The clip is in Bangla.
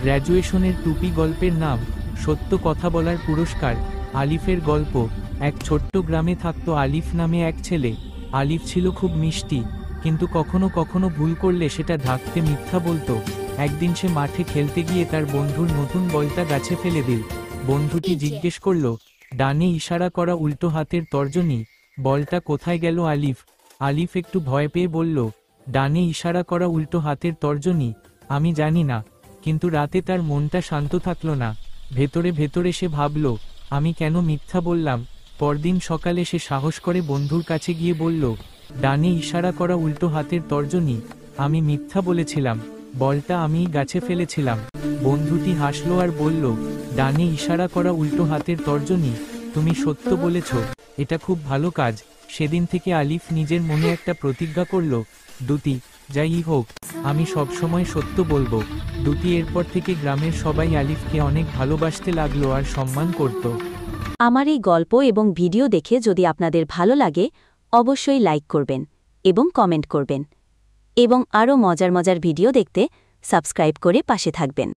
গ্র্যাজুয়েশনের টুপি গল্পের নাম সত্য কথা বলার পুরস্কার। আলিফের গল্প। এক ছোট্ট গ্রামে থাকত আলিফ নামে এক ছেলে। আলিফ ছিল খুব মিষ্টি, কিন্তু কখনো কখনো ভুল করলে সেটা ঢাকতে মিথ্যা বলতো। একদিন সে মাঠে খেলতে গিয়ে তার বন্ধুর নতুন বলটা গাছে ফেলে দিল। বন্ধুটি জিজ্ঞেস করল, ডানে ইশারা করা উল্টো হাতের তর্জনী, বলটা কোথায় গেল আলিফ? আলিফ একটু ভয় পেয়ে বলল, ডানে ইশারা করা উল্টো হাতের তর্জনী, আমি জানি না। কিন্তু রাতে তার মনটা শান্ত থাকল না। ভেতরে ভেতরে সে ভাবল, আমি কেন মিথ্যা বললাম? পরদিন সকালে সে সাহস করে বন্ধুর কাছে গিয়ে বলল, ডানে ইশারা করা উল্টো হাতের তর্জনী, আমি মিথ্যা বলেছিলাম, বলটা আমিই গাছে ফেলেছিলাম। বন্ধুটি হাসল আর বলল, ডানে ইশারা করা উল্টো হাতের তর্জনী, তুমি সত্য বলেছ, এটা খুব ভালো কাজ। সেদিন থেকে আলিফ নিজের মনে একটা প্রতিজ্ঞা করল, দুটি, যাই হোক, আমি সবসময় সত্য বলবো। দুটি এরপর থেকে গ্রামের সবাই আলিফকে অনেক ভালোবাসতে লাগলো আর সম্মান করত। আমার এই গল্প এবং ভিডিও দেখে যদি আপনাদের ভালো লাগে, অবশ্যই লাইক করবেন এবং কমেন্ট করবেন, এবং আরও মজার মজার ভিডিও দেখতে সাবস্ক্রাইব করে পাশে থাকবেন।